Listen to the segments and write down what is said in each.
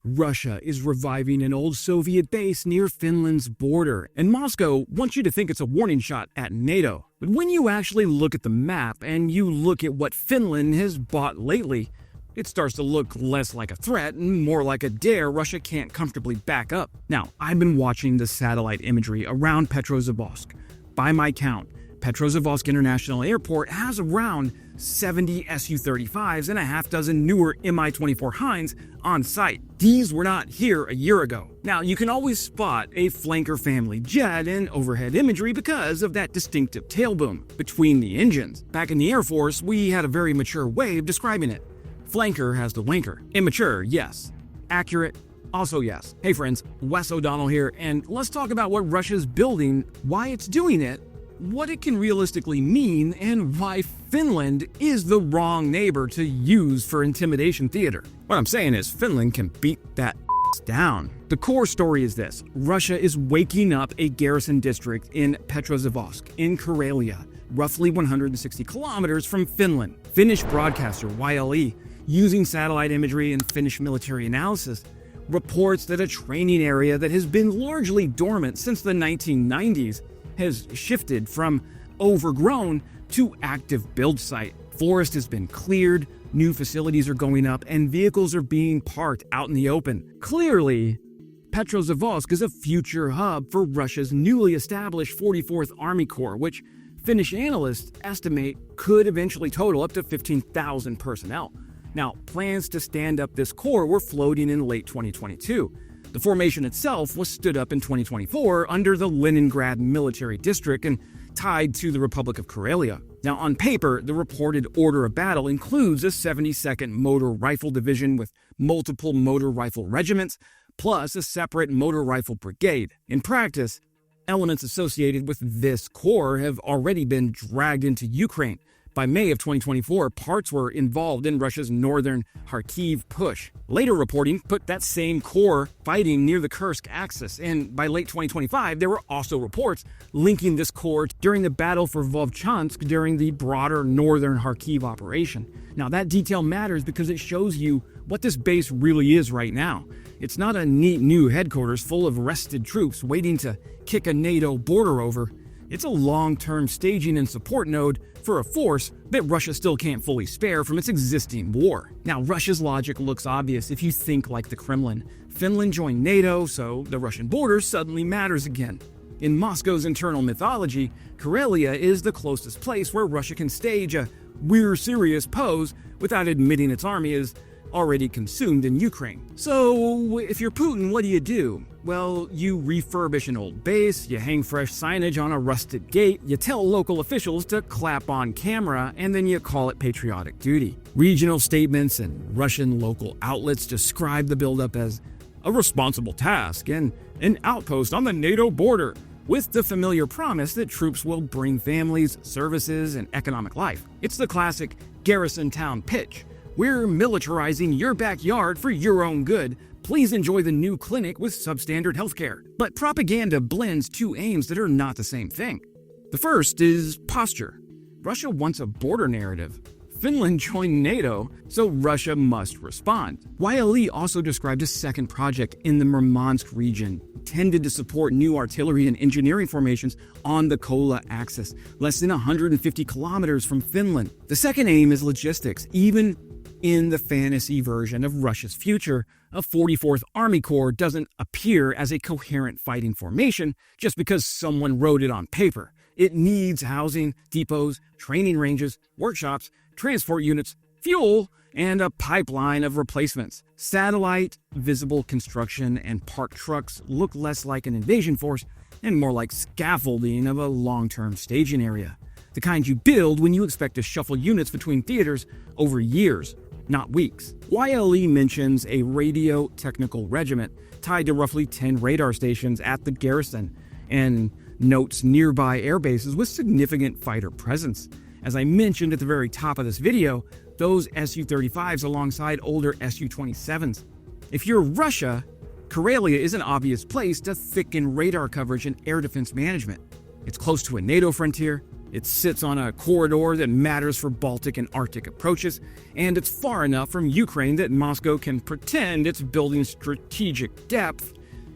Russia is reviving an old Soviet base near Finland's border, and Moscow wants you to think it's a warning shot at NATO. But when you actually look at the map and you look at what Finland has bought lately, it starts to look less like a threat and more like a dare Russia can't comfortably back up. Now, I've been watching the satellite imagery around Petrozavodsk. By my count, Petrozavodsk International Airport has around 70 Su-35s and a half dozen newer Mi-24 Hinds on site. These were not here a year ago. Now, you can always spot a flanker family jet in overhead imagery because of that distinctive tail boom between the engines. Back in the Air Force, we had a very mature way of describing it. Flanker has the wanker. Immature, yes. Accurate, also yes. Hey friends, Wes O'Donnell here, and let's talk about what Russia's building, why it's doing it, what it can realistically mean, and why Finland is the wrong neighbor to use for intimidation theater. What I'm saying is Finland can beat that down. The core story is this. Russia is waking up a garrison district in Petrozavodsk in Karelia, roughly 160 kilometers from Finland. Finnish broadcaster YLE, using satellite imagery and Finnish military analysis, reports that a training area that has been largely dormant since the 1990s has shifted from overgrown to active build site. Forest has been cleared, new facilities are going up, and vehicles are being parked out in the open. Clearly, Petrozavodsk is a future hub for Russia's newly established 44th Army Corps, which Finnish analysts estimate could eventually total up to 15,000 personnel. Now, plans to stand up this corps were floating in late 2022. The formation itself was stood up in 2024 under the Leningrad Military District and tied to the Republic of Karelia. Now, on paper, the reported order of battle includes a 72nd Motor Rifle Division with multiple motor rifle regiments, plus a separate motor rifle brigade. In practice, elements associated with this corps have already been dragged into Ukraine. By May of 2024, parts were involved in Russia's northern Kharkiv push. Later reporting put that same corps fighting near the Kursk axis, and by late 2025, there were also reports linking this corps during the battle for Vovchansk during the broader northern Kharkiv operation. Now, that detail matters because it shows you what this base really is right now. It's not a neat new headquarters full of rested troops waiting to kick a NATO border over. It's a long-term staging and support node for a force that Russia still can't fully spare from its existing war. Now, Russia's logic looks obvious if you think like the Kremlin. Finland joined NATO, so the Russian border suddenly matters again. In Moscow's internal mythology, Karelia is the closest place where Russia can stage a "we're serious" pose without admitting its army is already consumed in Ukraine. So, if you're Putin, what do? Well, you refurbish an old base, you hang fresh signage on a rusted gate, you tell local officials to clap on camera, and then you call it patriotic duty. Regional statements and Russian local outlets describe the buildup as a responsible task and an outpost on the NATO border, with the familiar promise that troops will bring families, services, and economic life. It's the classic garrison town pitch. We're militarizing your backyard for your own good. Please enjoy the new clinic with substandard healthcare. But propaganda blends two aims that are not the same thing. The first is posture. Russia wants a border narrative. Finland joined NATO, so Russia must respond. YLE also described a second project in the Murmansk region, intended to support new artillery and engineering formations on the Kola axis, less than 150 kilometers from Finland. The second aim is logistics. Even in the fantasy version of Russia's future, a 44th Army Corps doesn't appear as a coherent fighting formation just because someone wrote it on paper. It needs housing, depots, training ranges, workshops, transport units, fuel, and a pipeline of replacements. Satellite, visible construction, and parked trucks look less like an invasion force and more like scaffolding of a long-term staging area. The kind you build when you expect to shuffle units between theaters over years, not weeks. YLE mentions a radio technical regiment tied to roughly 10 radar stations at the garrison and notes nearby air bases with significant fighter presence. As I mentioned at the very top of this video, those Su-35s alongside older Su-27s. If you're Russia, Karelia is an obvious place to thicken radar coverage and air defense management. It's close to a NATO frontier, It sits on a corridor that matters for Baltic and Arctic approaches, and it's far enough from Ukraine that Moscow can pretend it's building strategic depth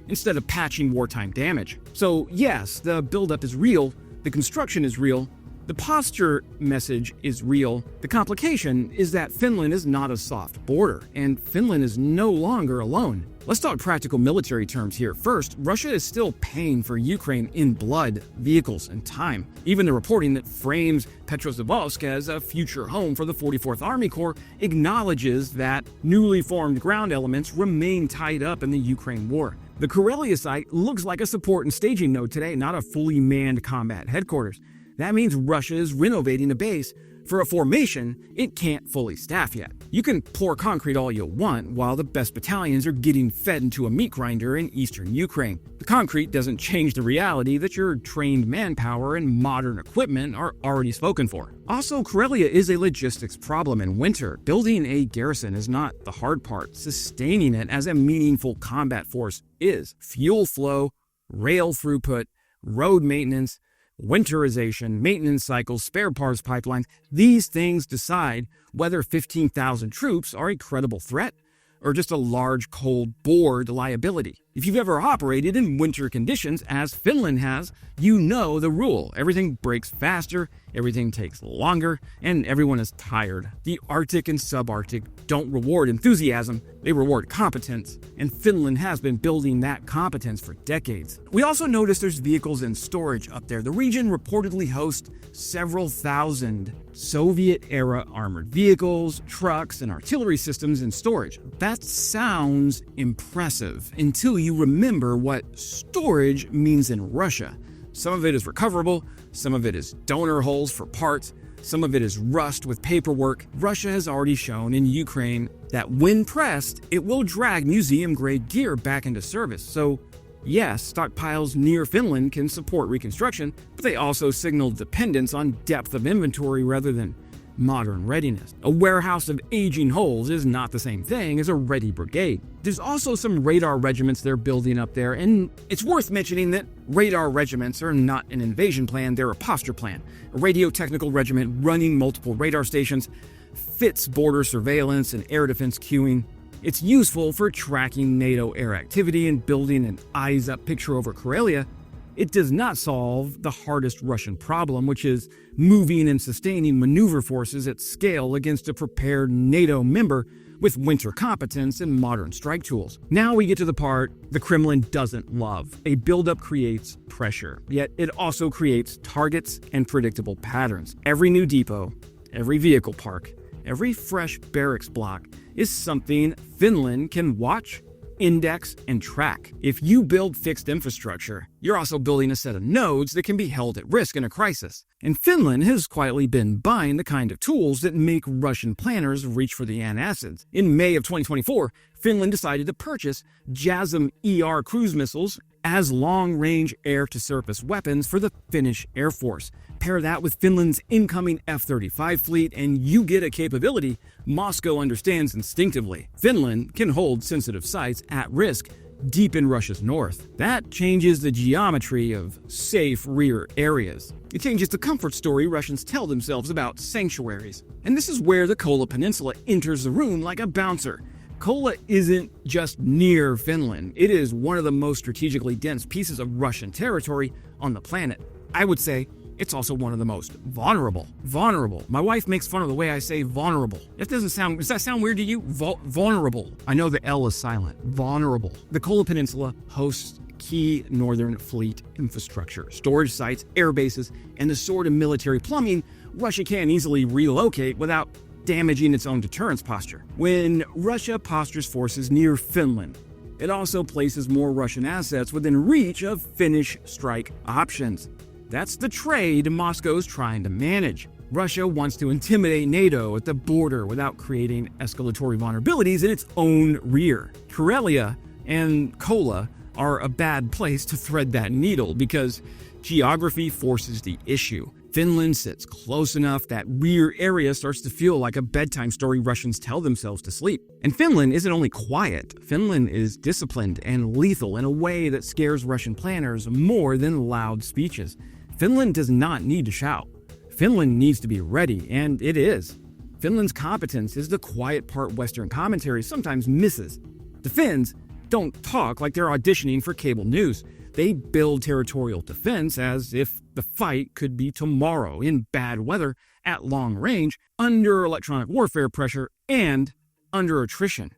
instead of patching wartime damage. So yes, the buildup is real, the construction is real, the posture message is real. The complication is that Finland is not a soft border, and Finland is no longer alone. Let's talk practical military terms here. First, Russia is still paying for Ukraine in blood, vehicles, and time. Even the reporting that frames Petrozavodsk as a future home for the 44th Army Corps acknowledges that newly formed ground elements remain tied up in the Ukraine war. The Karelia site looks like a support and staging node today, not a fully manned combat headquarters. That means Russia is renovating a base for a formation it can't fully staff yet. You can pour concrete all you want while the best battalions are getting fed into a meat grinder in eastern Ukraine. The concrete doesn't change the reality that your trained manpower and modern equipment are already spoken for. Also, Karelia is a logistics problem in winter. Building a garrison is not the hard part. Sustaining it as a meaningful combat force is. Fuel flow, rail throughput, road maintenance, winterization, maintenance cycles, spare parts pipelines, these things decide whether 15,000 troops are a credible threat or just a large, cold, bored liability. If you've ever operated in winter conditions, as Finland has, you know the rule. Everything breaks faster, everything takes longer, and everyone is tired. The Arctic and subarctic don't reward enthusiasm, they reward competence, and Finland has been building that competence for decades. We also notice there's vehicles in storage up there. The region reportedly hosts several thousand Soviet-era armored vehicles, trucks, and artillery systems in storage. That sounds impressive until you remember what storage means in Russia. Some of it is recoverable, some of it is donor holes for parts, some of it is rust with paperwork. Russia has already shown in Ukraine that when pressed, it will drag museum-grade gear back into service. So yes, stockpiles near Finland can support reconstruction, but they also signal dependence on depth of inventory rather than modern readiness. A warehouse of aging holes is not the same thing as a ready brigade. There's also some radar regiments they're building up there, and it's worth mentioning that radar regiments are not an invasion plan, they're a posture plan. A radio technical regiment running multiple radar stations fits border surveillance and air defense queuing. It's useful for tracking NATO air activity and building an eyes-up picture over Karelia. It does not solve the hardest Russian problem, which is moving and sustaining maneuver forces at scale against a prepared NATO member with winter competence and modern strike tools. Now we get to the part the Kremlin doesn't love. A buildup creates pressure, yet it also creates targets and predictable patterns. Every new depot, every vehicle park, every fresh barracks block is something Finland can watch, index, and track. If you build fixed infrastructure, you're also building a set of nodes that can be held at risk in a crisis. And Finland has quietly been buying the kind of tools that make Russian planners reach for the antacids. In May of 2024, Finland decided to purchase JASSM-ER cruise missiles as long-range air-to-surface weapons for the Finnish Air Force. Pair that with Finland's incoming F-35 fleet, and you get a capability Moscow understands instinctively. Finland can hold sensitive sites at risk deep in Russia's north. That changes the geometry of safe rear areas. It changes the comfort story Russians tell themselves about sanctuaries. And this is where the Kola Peninsula enters the room like a bouncer. Kola isn't just near Finland. It is one of the most strategically dense pieces of Russian territory on the planet. I would say it's also one of the most vulnerable. Vulnerable. My wife makes fun of the way I say vulnerable. Does that sound weird to you? Vulnerable. I know the L is silent. Vulnerable. The Kola Peninsula hosts key Northern Fleet infrastructure, storage sites, air bases, and the sort of military plumbing Russia can't easily relocate without damaging its own deterrence posture. When Russia postures forces near Finland, it also places more Russian assets within reach of Finnish strike options. That's the trade Moscow's trying to manage. Russia wants to intimidate NATO at the border without creating escalatory vulnerabilities in its own rear. Karelia and Kola are a bad place to thread that needle because geography forces the issue. Finland sits close enough that rear area starts to feel like a bedtime story Russians tell themselves to sleep. And Finland isn't only quiet, Finland is disciplined and lethal in a way that scares Russian planners more than loud speeches. Finland does not need to shout. Finland needs to be ready, and it is. Finland's competence is the quiet part Western commentary sometimes misses. The Finns don't talk like they're auditioning for cable news. They build territorial defense as if the fight could be tomorrow, in bad weather, at long range, under electronic warfare pressure, and under attrition.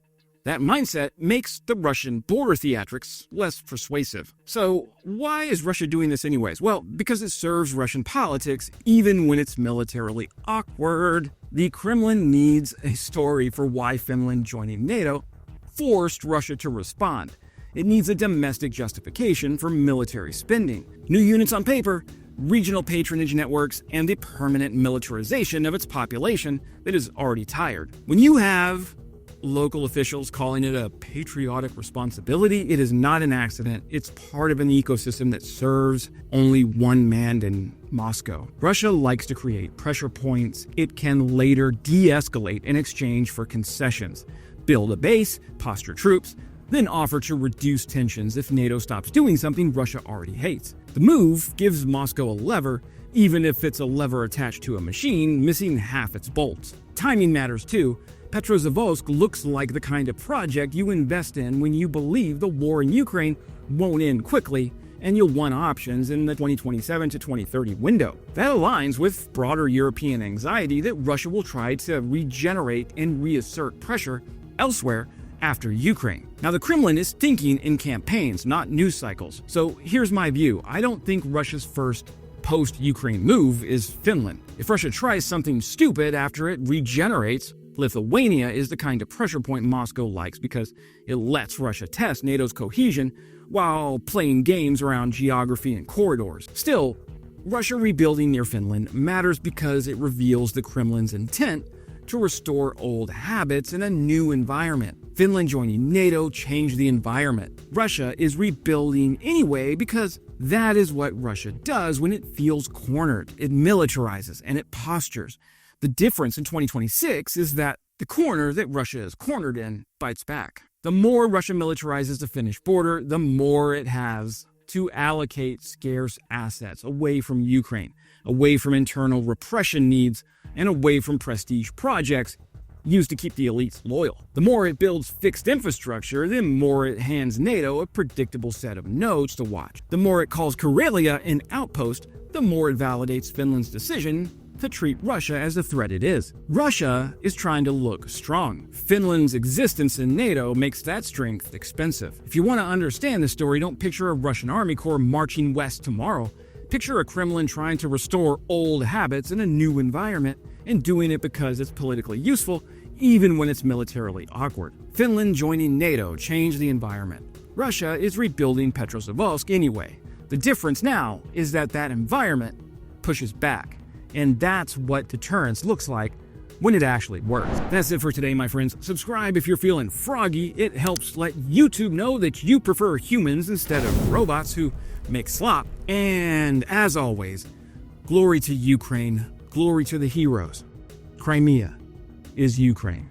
That mindset makes the Russian border theatrics less persuasive. So why is Russia doing this anyways? Well, because it serves Russian politics even when it's militarily awkward. The Kremlin needs a story for why Finland joining NATO forced Russia to respond. It needs a domestic justification for military spending. New units on paper, regional patronage networks, and the permanent militarization of its population that is already tired. When you have local officials calling it a patriotic responsibility, it is not an accident. It's part of an ecosystem that serves only one man in Moscow. Russia likes to create pressure points it can later de-escalate in exchange for concessions. Build a base, posture troops, then offer to reduce tensions if NATO stops doing something Russia already hates. The move gives Moscow a lever, even if it's a lever attached to a machine missing half its bolts. Timing matters too. Petrozavodsk looks like the kind of project you invest in when you believe the war in Ukraine won't end quickly and you'll want options in the 2027 to 2030 window. That aligns with broader European anxiety that Russia will try to regenerate and reassert pressure elsewhere after Ukraine. Now, the Kremlin is thinking in campaigns, not news cycles. So here's my view. I don't think Russia's first post-Ukraine move is Finland. If Russia tries something stupid after it regenerates, Lithuania is the kind of pressure point Moscow likes because it lets Russia test NATO's cohesion while playing games around geography and corridors. Still, Russia rebuilding near Finland matters because it reveals the Kremlin's intent to restore old habits in a new environment. Finland joining NATO changed the environment. Russia is rebuilding anyway because that is what Russia does when it feels cornered. It militarizes and it postures. The difference in 2026 is that the corner that Russia is cornered in bites back. The more Russia militarizes the Finnish border, the more it has to allocate scarce assets away from Ukraine, away from internal repression needs, and away from prestige projects used to keep the elites loyal. The more it builds fixed infrastructure, the more it hands NATO a predictable set of nodes to watch. The more it calls Karelia an outpost, the more it validates Finland's decision to treat Russia as the threat it is. Russia is trying to look strong. Finland's existence in NATO makes that strength expensive. If you want to understand the story, don't picture a Russian army corps marching west tomorrow. Picture a Kremlin trying to restore old habits in a new environment and doing it because it's politically useful, even when it's militarily awkward. Finland joining NATO changed the environment. Russia is rebuilding Petrozavodsk anyway. The difference now is that that environment pushes back. And that's what deterrence looks like when it actually works. That's it for today, my friends. Subscribe if you're feeling froggy. It helps let YouTube know that you prefer humans instead of robots who make slop. And as always, glory to Ukraine, glory to the heroes. Crimea is Ukraine.